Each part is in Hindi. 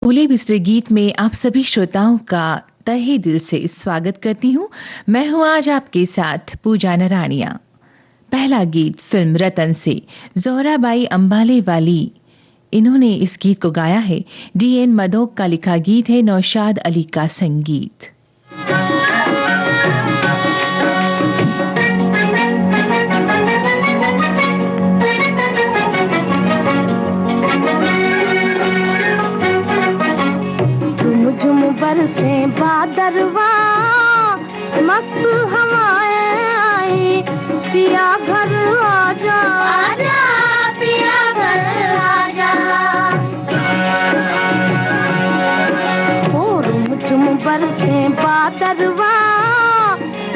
भूले बिसरे गीत में आप सभी श्रोताओं का तहे दिल से स्वागत करती हूँ। मैं हूँ आज आपके साथ पूजा नराणिया। पहला गीत फिल्म रतन से ज़ोहराबाई अंबाले वाली, इन्होंने इस गीत को गाया है। D.N. मदोक का लिखा गीत है, नौशाद अली का संगीत। बरसे बादरवा मस्त हवाएं आई, पिया घर आजा आजा, पिया घर आजा। ओ झुम बरसे बादरवा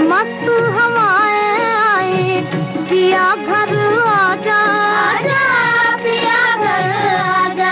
मस्त हवाएं आई, पिया घर आजा आजा, पिया घर आजा।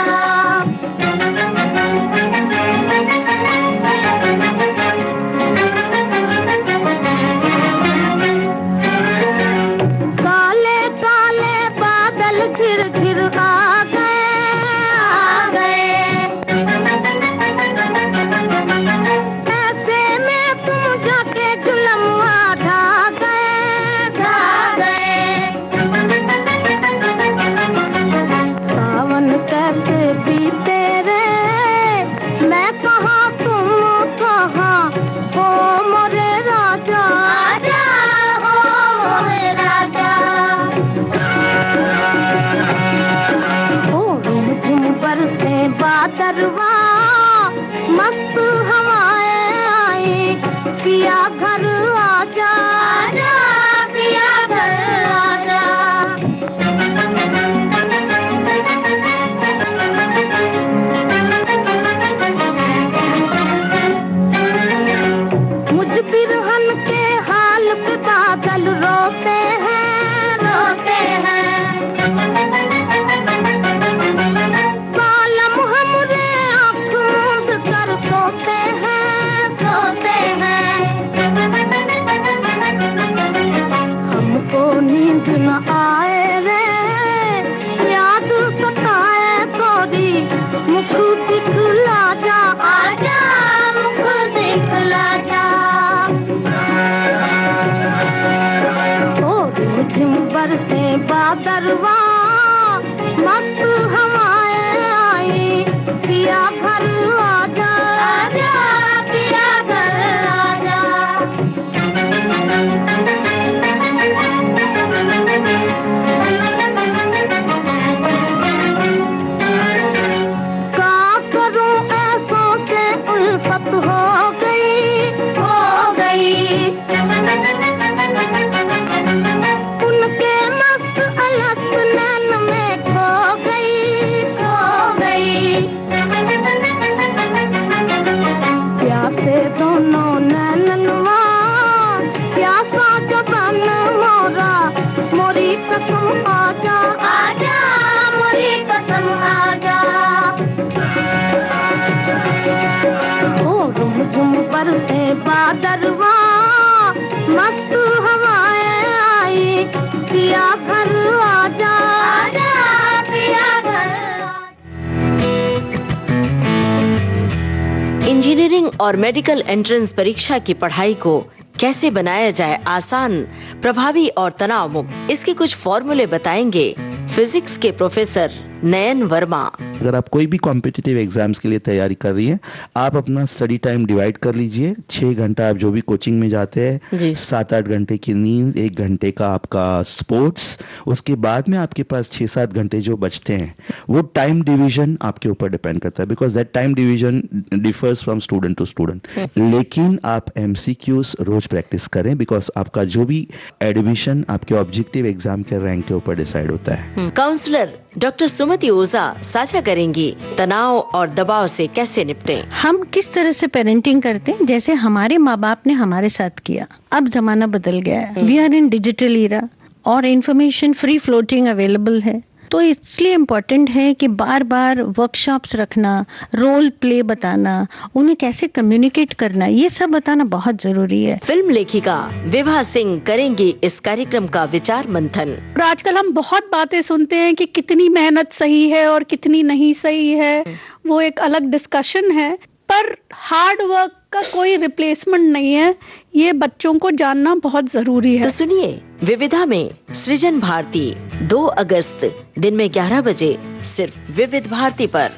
इंजीनियरिंग और मेडिकल एंट्रेंस परीक्षा की पढ़ाई को कैसे बनाया जाए आसान, प्रभावी और तनाव मुक्त, इसके कुछ फॉर्मूले बताएंगे फिजिक्स के प्रोफेसर नयन वर्मा। अगर आप कोई भी कॉम्पिटिटिव एग्जाम्स के लिए तैयारी कर रही हैं, आप अपना स्टडी टाइम डिवाइड कर लीजिए। 6 घंटा आप जो भी कोचिंग में जाते हैं, 7-8 घंटे की नींद, 1 घंटे का आपका स्पोर्ट्स, उसके बाद में आपके पास 6-7 घंटे जो बचते हैं, वो टाइम डिवीजन आपके ऊपर डिपेंड करता है, because that time division differs from student to student. लेकिन आप MCQs रोज प्रैक्टिस करें, बिकॉज आपका जो भी एडमिशन आपके ऑब्जेक्टिव एग्जाम के रैंक के ऊपर डिसाइड होता है। काउंसलर डॉक्टर सुमति ओझा साझा करेंगी तनाव और दबाव से कैसे निपटें। हम किस तरह से पेरेंटिंग करते हैं, जैसे हमारे माँ बाप ने हमारे साथ किया। अब जमाना बदल गया है, we are in digital era और इंफॉर्मेशन फ्री फ्लोटिंग अवेलेबल है। तो इसलिए इम्पोर्टेंट है कि बार बार वर्कशॉप्स रखना, रोल प्ले बताना, उन्हें कैसे कम्युनिकेट करना, ये सब बताना बहुत जरूरी है। फिल्म लेखिका विभा सिंह करेंगी इस कार्यक्रम का विचार मंथन। आजकल हम बहुत बातें सुनते हैं कि कितनी मेहनत सही है और कितनी नहीं सही है, वो एक अलग डिस्कशन है, पर हार्ड वर्क का कोई रिप्लेसमेंट नहीं है, ये बच्चों को जानना बहुत जरूरी है। तो सुनिए, विविधा में सृजन भारती 2 अगस्त दिन में 11 बजे सिर्फ विविध भारती पर।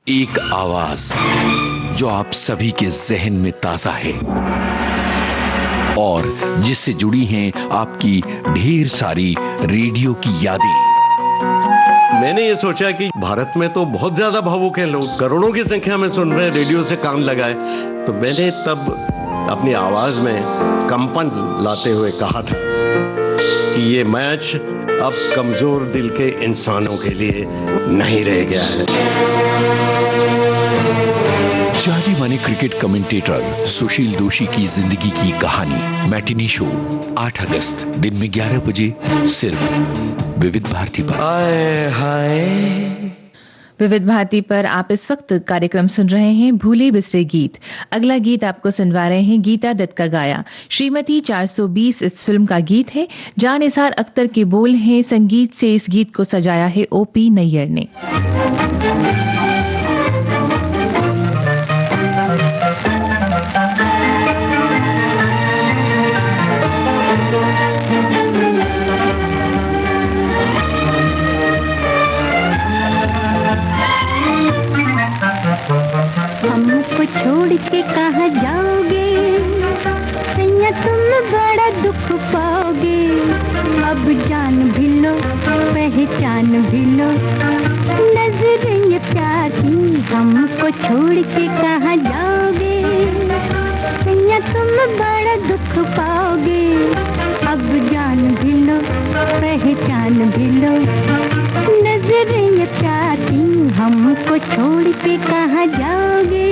एक आवाज जो आप सभी के जहन में ताजा है और जिससे जुड़ी हैं आपकी ढेर सारी रेडियो की यादें। मैंने ये सोचा कि भारत में तो बहुत ज्यादा भावुक हैं लोग, करोड़ों की संख्या में सुन रहे हैं, रेडियो से काम लगाए, तो मैंने तब अपनी आवाज में कंपन लाते हुए कहा था कि ये मैच अब कमजोर दिल के इंसानों के लिए नहीं रह गया है। जाने माने क्रिकेट कमेंटेटर सुशील दोषी की जिंदगी की कहानी मैटिनी शो 8 अगस्त दिन में 11 बजे सिर्फ विविध भारती पर। हाय हाय। विविध भारती पर आप इस वक्त कार्यक्रम सुन रहे हैं भूले बिसरे गीत। अगला गीत आपको सुनवा रहे हैं गीता दत्त का गाया श्रीमती 420 इस फिल्म का गीत है। जान निसार अख्तर के बोल हैं, संगीत से इस गीत को सजाया है ओपी नैयर ने। हमको छोड़ के कहाँ जाओगे, सैया तुम बड़ा दुख पाओगे। अब जान भी लो, पहचान भी लो, नजरें ये प्यार की। हमको छोड़ के कहाँ जाओगे, सैया तुम बड़ा दुख पाओगे। अब जान भी लो, पहचान भी लो, नजरें ये प्यार की। हमको छोड़ के कहाँ जाओगे।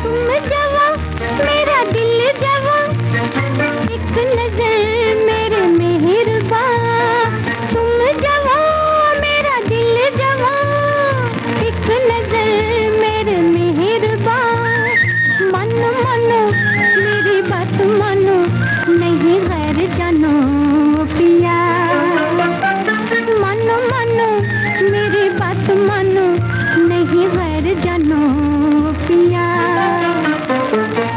तुम जवा, मेरा दिल जवा, एक नजर मेरे मेहरबान। तुम जवा, मेरा दिल जवा, एक नजर मेरे मेहरबान। मानो मानो मेरी बात मानो, नहीं गैर जानो पिया। मानो मानो मेरी बात मानो, नहीं गैर जानो पिया।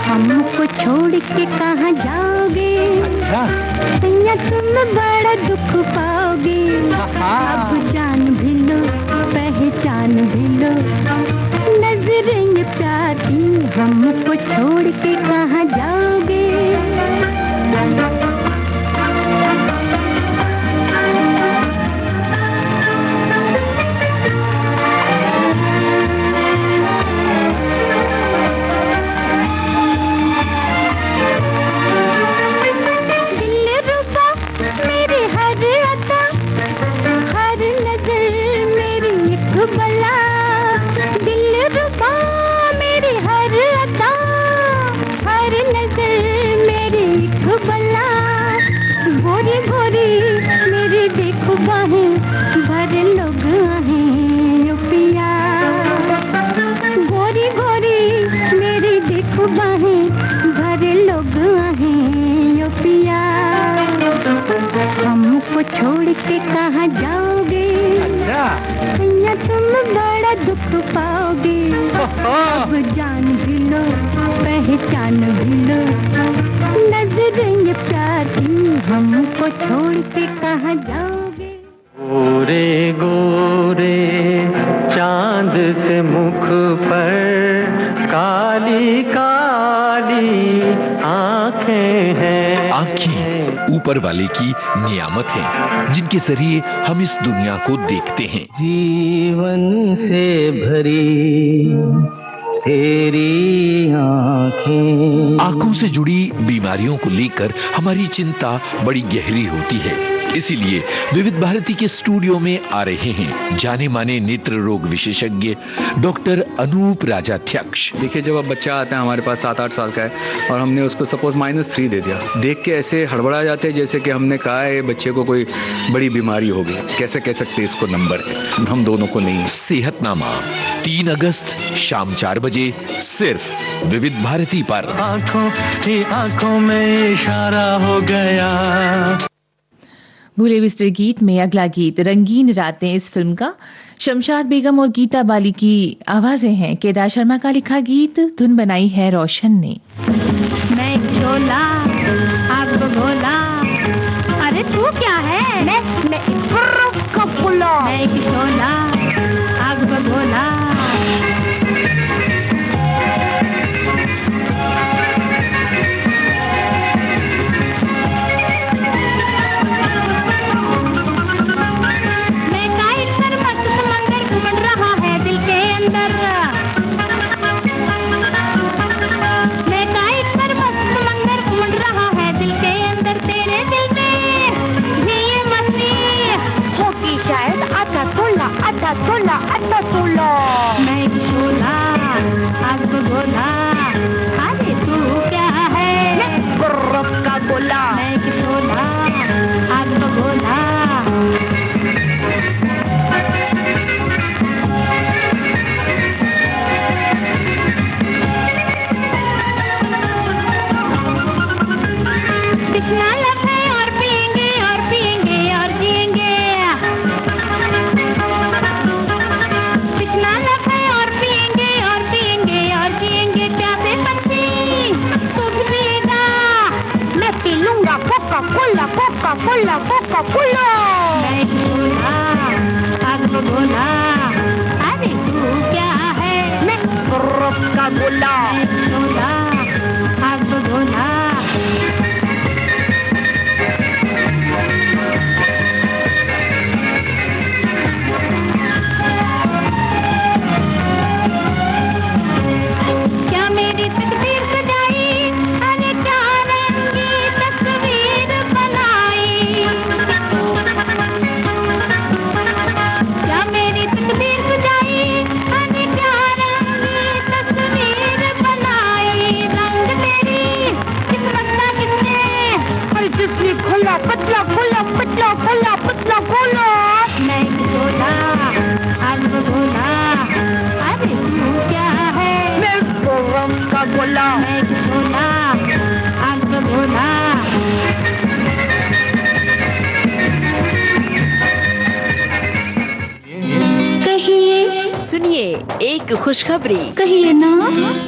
हमको छोड़ के कहाँ जाओगे, सैया तुम बड़ा दुख पाओगे। अब जान भी लो, पहचान भी लो, नजरें प्यार की। हमको छोड़ के कहाँ जाओगे। छोड़ के कहाँ जाओगे, सैया तुम बड़ा दुख पाओगे। अब जान भी लो, पहचान भी लो, नजरें प्यार की। हमको छोड़ के कहाँ जाओगे। गोरे गोरे चांद से मुख पर काली काली आंखें हैं। आंखें ऊपर वाले की नियामत है, जिनके जरिए हम इस दुनिया को देखते हैं। जीवन से भरी तेरी आंखें। आंखों से जुड़ी बीमारियों को लेकर हमारी चिंता बड़ी गहरी होती है, इसीलिए विविध भारती के स्टूडियो में आ रहे हैं जाने माने नेत्र रोग विशेषज्ञ डॉक्टर अनूप राजाध्यक्ष। देखिए, जब अब बच्चा आता है हमारे पास 7-8 साल का है और हमने उसको सपोज -3 दे दिया, देख के ऐसे हड़बड़ा जाते हैं जैसे कि हमने कहा है बच्चे को कोई बड़ी बीमारी हो गई। कैसे कह सकते हैं इसको नंबर है, हम दोनों को नहीं। सेहतनामा 3 अगस्त शाम 4 बजे सिर्फ विविध भारती पर। आंखों में इशारा हो गया। भूले बिस्तर गीत में अगला गीत रंगीन रातें इस फिल्म का शमशाद बेगम और गीता बाली की आवाजें हैं। केदार शर्मा का लिखा गीत, धुन बनाई है रोशन ने। मैं शोला आग भोला, अरे तू क्या है? मैं कपुला, मैं शोला आग भोला। मैं शोला आग भोला, अरे तू क्या है? गुर्रफ का बोला, मैं शोला आग भोला। दिखना लब है और पिएंगे और पिएंगे और जिएंगे। Coca-Cola, Coca-Cola। मैं शोला आग भोला, अरे तू क्या है? मैं गुर्रफ का गोला, मैं शोला आग भोला। क्या मेरी तकदीर सजाई, अरे क्या रंगी तस्वीर बनाई। क्या मेरी तकदीर सजाई, अरे क्या रंगी तस्वीर बनाई। रंग तेरी किस्मत का किसने, और जिसने खोला पतला खोला पतला खोला पतला खोला। मैं शोला आग भोला, अरे तू क्या है? मैं गुर्रफ का गोला, मैं शोला आग भोला। कहिए, सुनिए एक खुशखबरी। कहिए ना।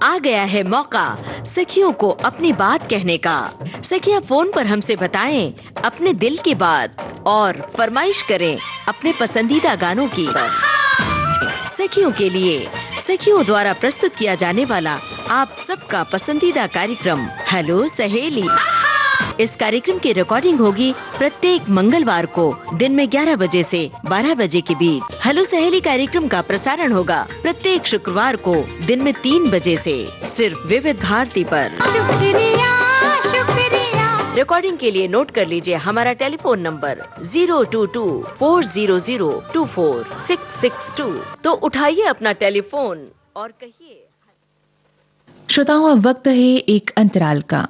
आ गया है मौका सखियों को अपनी बात कहने का। सखियां फोन पर हमसे बताएं अपने दिल की बात और फरमाइश करें अपने पसंदीदा गानों की। सखियों के लिए सखियों द्वारा प्रस्तुत किया जाने वाला आप सबका पसंदीदा कार्यक्रम हेलो सहेली। इस कार्यक्रम की रिकॉर्डिंग होगी प्रत्येक मंगलवार को दिन में 11 बजे से 12 बजे के बीच। हेलो सहेली कार्यक्रम का प्रसारण होगा प्रत्येक शुक्रवार को दिन में 3 बजे से सिर्फ विविध भारती पर। शुक्रिया शुक्रिया। रिकॉर्डिंग के लिए नोट कर लीजिए हमारा टेलीफोन नंबर 022-400-24662। तो उठाइए अपना टेलीफोन और कहिए। श्रोताओं, अब वक्त है एक अंतराल का।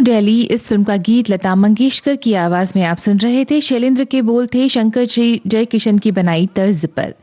दिल्ली। इस फिल्म का गीत लता मंगेशकर की आवाज में आप सुन रहे थे। शैलेंद्र के बोल थे शंकर जयकिशन की बनाई तर्ज पर।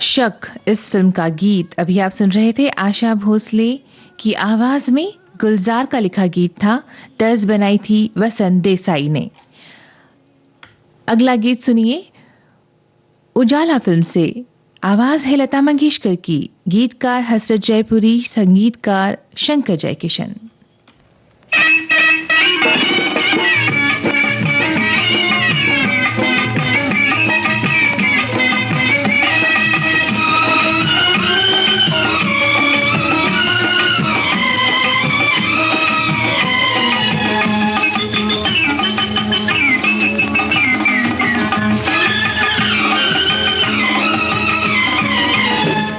शक इस फिल्म का गीत अभी आप सुन रहे थे। आशा भोसले की आवाज में गुलजार का लिखा गीत था। तर्ज बनाई थी वसंत देसाई ने। अगला गीत सुनिए उजाला फिल्म से। आवाज है लता मंगेशकर की, गीतकार हसरत जयपुरी, संगीतकार शंकर जयकिशन।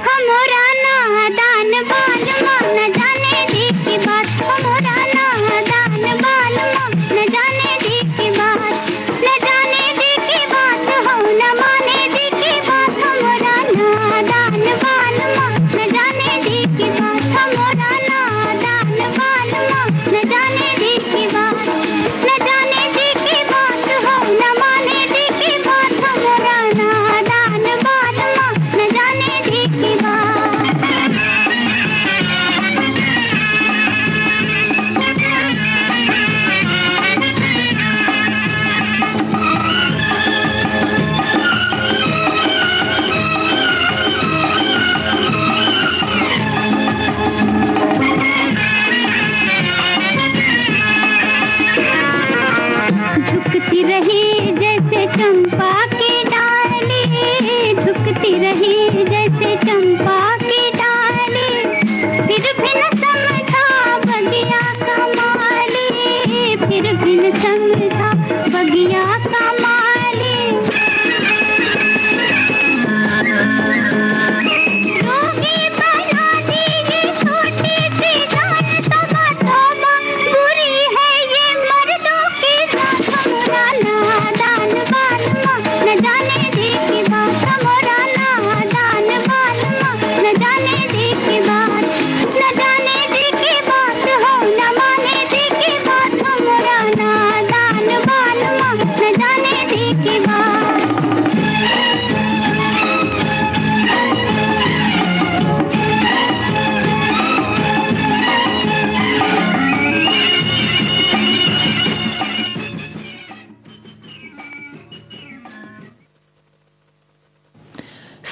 हमारा नादान बाल मान जाने दी की बात।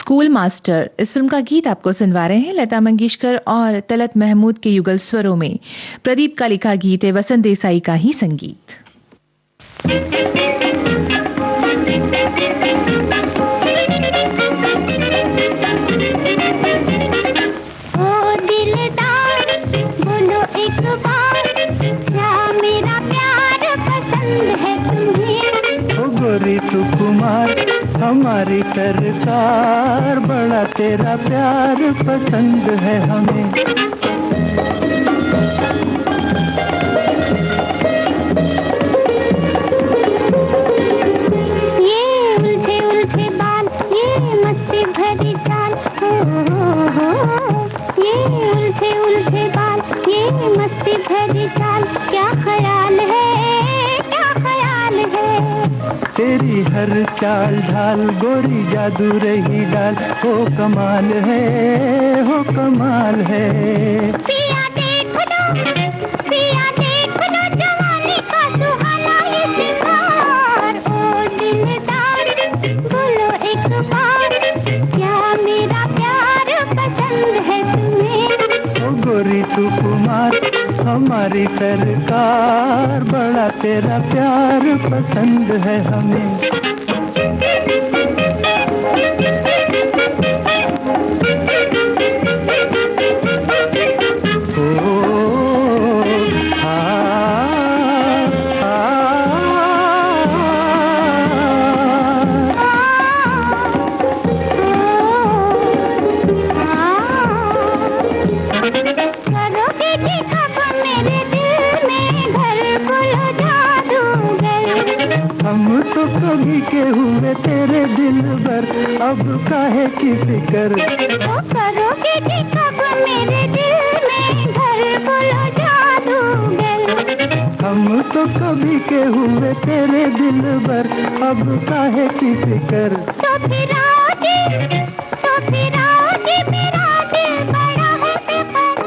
स्कूल मास्टर इस फिल्म का गीत आपको सुनवा रहे हैं लता मंगेशकर और तलत महमूद के युगल स्वरों में। प्रदीप का लिखा गीत है, वसंत देसाई का ही संगीत। गोरी सुकुमार हमारी सरकार, बड़ा तेरा प्यार पसंद है हमें। ये उलझे उलझे बाल, ये मस्ती भरी चाल, ये उलझे उलझे बाल, ये मस्ती भरी चाल, क्या ख्याल है, क्या ख्याल है। तेरी हर चाल ढाल गोरी जादू रही डाल, हो कमाल है, हो कमाल है। पिया देख लो जवानी का सुहाना ये सिंगार, ओ दिलदार बोलो एक बार, क्या मेरा प्यार पसंद है तुम्हें। ओ गोरी सुकुमार हमारी सरकार, बड़ा तेरा प्यार पसंद है हमें। कभी के हुए तेरे दिल भर, अब काहे की फिकर। ओ करोगे कि कब मेरे दिल में घर, बोलो जादूगर। हम तो कभी के हुए तेरे दिल भर, अब काहे की फिकर। तो फिर आओ जी मेरा दिल बड़ा है बेकरार।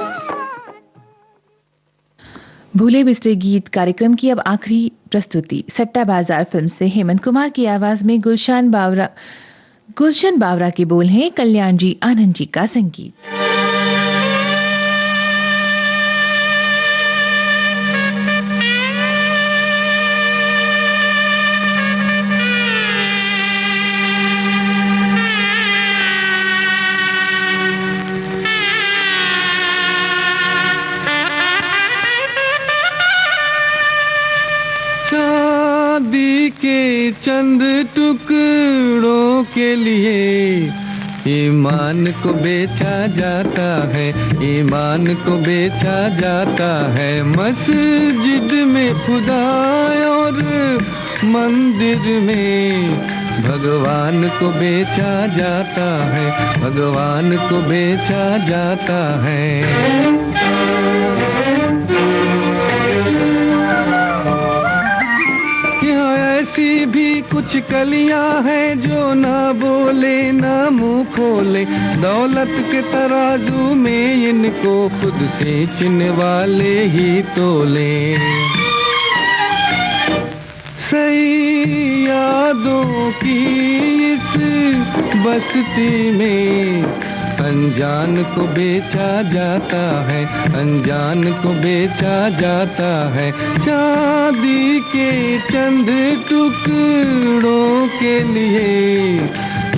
भूले बिसरे गीत कार्यक्रम की अब आखिरी प्रस्तुति सट्टा बाजार फिल्म से हेमंत कुमार की आवाज में गुलशन बावरा के बोल हैं, कल्याण जी आनंद जी का संगीत। चांदी के चंद टुकड़ों के लिए ईमान को बेचा जाता है, ईमान को बेचा जाता है। मस्जिद में खुदा और मंदिर में भगवान को बेचा जाता है, भगवान को बेचा जाता है। ऐसी भी कुछ कलियां हैं जो ना बोले ना मुंह खोले, दौलत के तराजू में इनको खुद से चिन्ह वाले ही तोले। सही यादों की इस बस्ती में अनजान को बेचा जाता है, अनजान को बेचा जाता है। चांदी के चंद टुकड़ों के लिए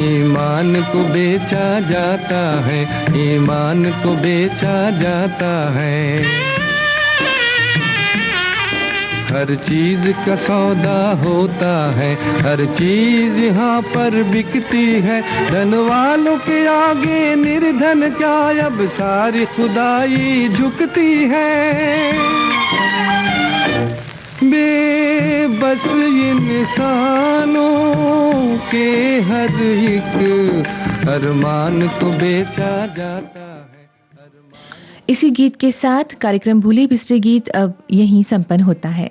ईमान को बेचा जाता है, ईमान को बेचा जाता है। हर चीज का सौदा होता है, हर चीज यहाँ पर बिकती है। धन वालों के आगे निर्धन क्या, अब सारी खुदाई झुकती है। बेबस इंसानों के हर एक अरमान को बेचा जाता है। इसी गीत के साथ कार्यक्रम भूले बिसरे गीत अब यहीं संपन्न होता है।